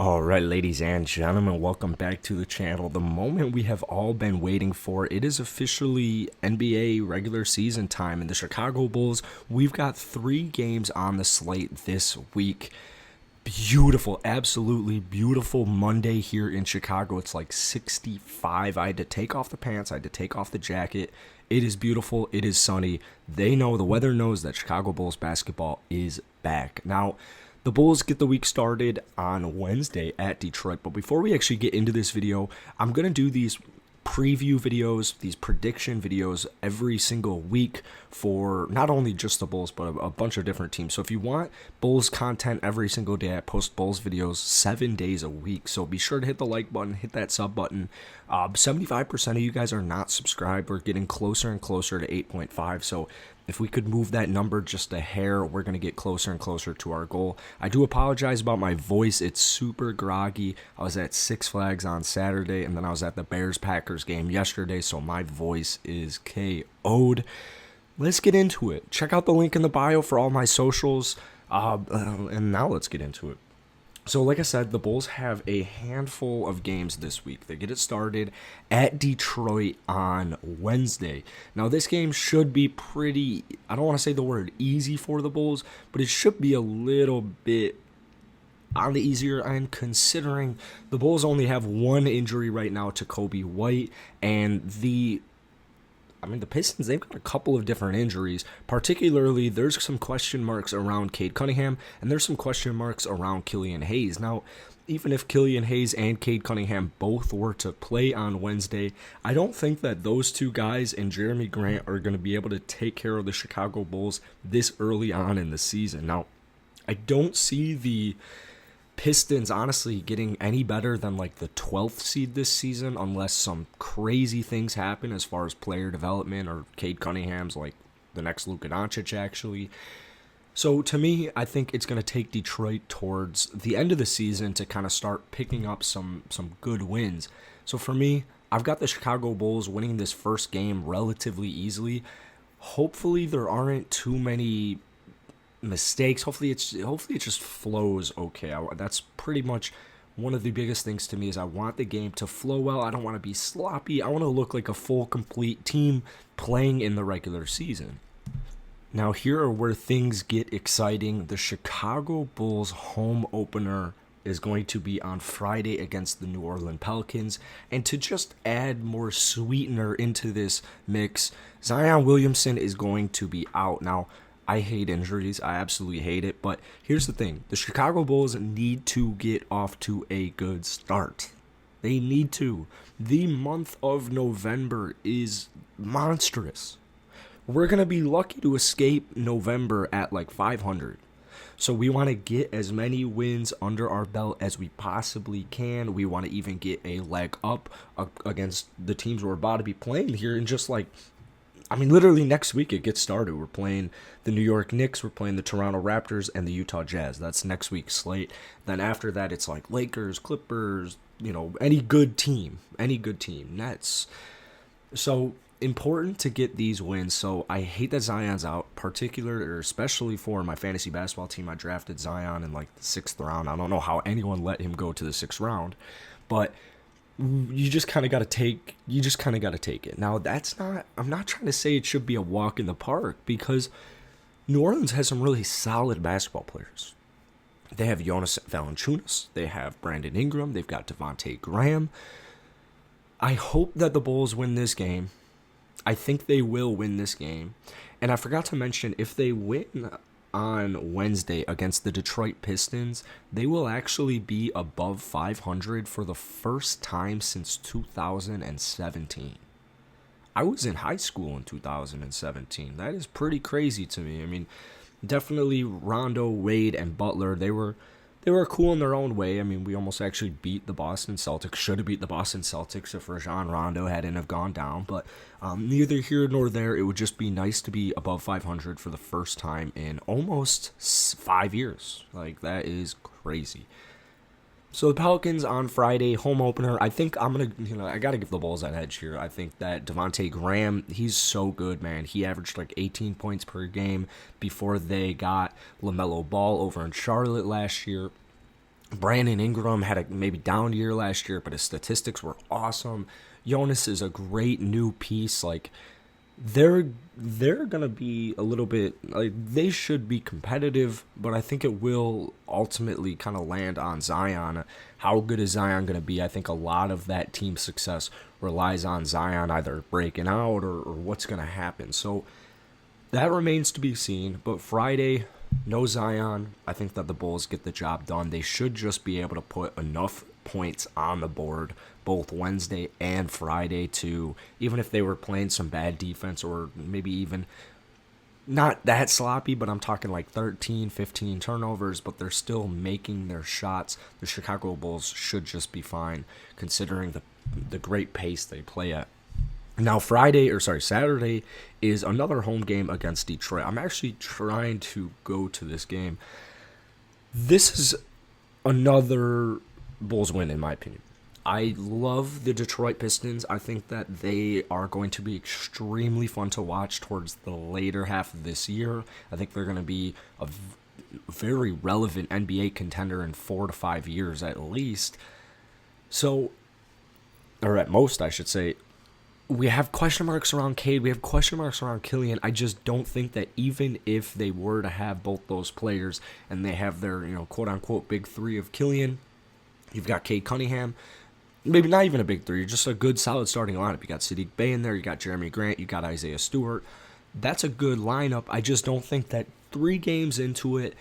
All right, ladies and gentlemen, welcome back to the channel. The moment we have all been waiting for. It is officially NBA regular season time in the Chicago Bulls. We've got 3 games on the slate this week. Beautiful, absolutely beautiful Monday here in Chicago. It's like 65. I had to take off the pants, I had to take off the jacket. It is beautiful, it is sunny. They know, the weather knows that Chicago Bulls basketball is back. Now, the Bulls get the week started on Wednesday at Detroit, but before we actually get into this video, I'm going to do these preview videos, these prediction videos every single week for not only just the Bulls, but a bunch of different teams. So if you want Bulls content every single day, I post Bulls videos 7 days a week. So be sure to hit the like button, hit that sub button. 75% of you guys are not subscribed. We're getting closer and closer to 8.5. So if we could move that number just a hair, we're going to get closer and closer to our goal. I do apologize about my voice. It's super groggy. I was at Six Flags on Saturday, and then I was at the Bears-Packers game yesterday, so my voice is KO'd. Let's get into it. Check out the link in the bio for all my socials, and now let's get into it. So like I said, the Bulls have a handful of games this week. They get it started at Detroit on Wednesday. Now this game should be pretty, I don't want to say the word easy for the Bulls, but it should be a little bit on the easier end, considering the Bulls only have one injury right now to Kobe White, and the Pistons, they've got a couple of different injuries. Particularly, there's some question marks around Cade Cunningham, and there's some question marks around Killian Hayes. Now, even if Killian Hayes and Cade Cunningham both were to play on Wednesday, I don't think that those two guys and Jeremy Grant are going to be able to take care of the Chicago Bulls this early on in the season. Now, I don't see the Pistons honestly getting any better than like the 12th seed this season unless some crazy things happen as far as player development or Cade Cunningham's like the next Luka Doncic actually. So to me, I think it's going to take Detroit towards the end of the season to kind of start picking up some good wins. So for me, I've got the Chicago Bulls winning this first game relatively easily. Hopefully there aren't too many mistakes. Hopefully it just flows okay. That's pretty much one of the biggest things to me is I want the game to flow well. I don't want to be sloppy. I want to look like a full complete team playing in the regular season. Now here are where things get exciting. The Chicago Bulls home opener is going to be on Friday against the New Orleans Pelicans. And to just add more sweetener into this mix, Zion Williamson is going to be out. Now, I hate injuries. I absolutely hate it. But here's the thing. The Chicago Bulls need to get off to a good start. They need to. The month of November is monstrous. We're going to be lucky to escape November at like 500. So we want to get as many wins under our belt as we possibly can. We want to even get a leg up against the teams we're about to be playing here in just like literally next week it gets started. We're playing the New York Knicks, we're playing the Toronto Raptors, and the Utah Jazz. That's next week's slate. Then after that, it's like Lakers, Clippers, any good team, Nets. So important to get these wins. So I hate that Zion's out, especially for my fantasy basketball team. I drafted Zion in like the 6th round. I don't know how anyone let him go to the 6th round, but you just kind of got to take it. Now, I'm not trying to say it should be a walk in the park because New Orleans has some really solid basketball players. They have Jonas Valanciunas, they have Brandon Ingram, they've got Devontae Graham. I hope that the Bulls win this game. I think they will win this game. And I forgot to mention, if they win on Wednesday against the Detroit Pistons, they will actually be above 500 for the first time since 2017. I was in high school in 2017. That is pretty crazy to me. Definitely Rondo, Wade, and Butler, they were cool in their own way. We almost actually beat the Boston Celtics. Should have beat the Boston Celtics if Rajon Rondo hadn't have gone down. But neither here nor there. It would just be nice to be above 500 for the first time in almost 5 years. Like, that is crazy. So the Pelicans on Friday, home opener. I think I got to give the Bulls that edge here. I think that Devontae Graham, he's so good, man. He averaged like 18 points per game before they got LaMelo Ball over in Charlotte last year. Brandon Ingram had a maybe down year last year, but his statistics were awesome. Jonas is a great new piece. Like they're gonna be a little bit like they should be competitive, but I think it will ultimately kind of land on Zion. How good is Zion gonna be? I think a lot of that team's success relies on Zion either breaking out or what's gonna happen. So that remains to be seen. But Friday, no Zion. I think that the Bulls get the job done. They should just be able to put enough points on the board both Wednesday and Friday to, even if they were playing some bad defense or maybe even not that sloppy, but I'm talking like 13, 15 turnovers, but they're still making their shots. The Chicago Bulls should just be fine considering the great pace they play at. Now Saturday is another home game against Detroit. I'm actually trying to go to this game. This is another Bulls win in my opinion. I love the Detroit Pistons. I think that they are going to be extremely fun to watch towards the later half of this year. I think they're going to be a very relevant NBA contender in 4 to 5 years at least. So, or at most, I should say. We have question marks around Cade. We have question marks around Killian. I just don't think that even if they were to have both those players and they have their, quote-unquote big three of Killian, you've got Cade Cunningham, maybe not even a big three, just a good, solid starting lineup. You got Sadiq Bey in there. You got Jeremy Grant. You got Isaiah Stewart. That's a good lineup. I just don't think that 3 games into it,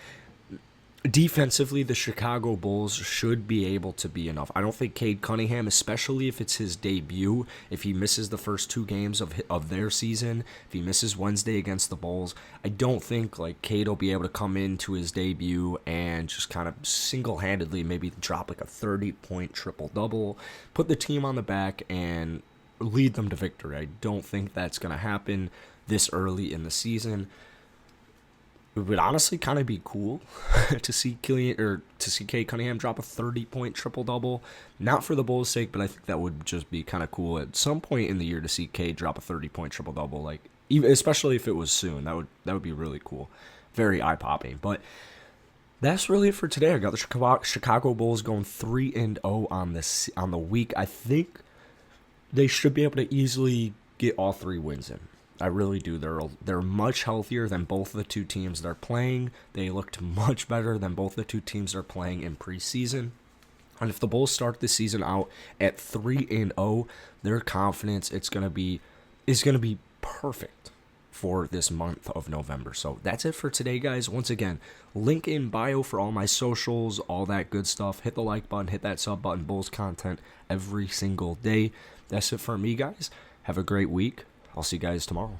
defensively, the Chicago Bulls should be able to be enough. I don't think Cade Cunningham, especially if it's his debut, if he misses the first 2 games of their season, if he misses Wednesday against the Bulls, I don't think like Cade will be able to come into his debut and just kind of single-handedly maybe drop like a 30-point triple-double, put the team on the back, and lead them to victory. I don't think that's going to happen this early in the season. It would honestly kind of be cool to see Cade Cunningham drop a 30-point triple-double. Not for the Bulls' sake, but I think that would just be kind of cool at some point in the year to see Cade drop a 30-point triple-double. Like, even especially if it was soon, that would be really cool, very eye-popping. But that's really it for today. I got the Chicago Bulls going 3-0 on the week. I think they should be able to easily get all 3 wins in. I really do. They're much healthier than both the 2 teams they're playing. They looked much better than both the 2 teams they're playing in preseason. And if the Bulls start the season out at 3-0, their confidence is going to be perfect for this month of November. So that's it for today, guys. Once again, link in bio for all my socials, all that good stuff. Hit the like button, hit that sub button. Bulls content every single day. That's it for me, guys. Have a great week. I'll see you guys tomorrow.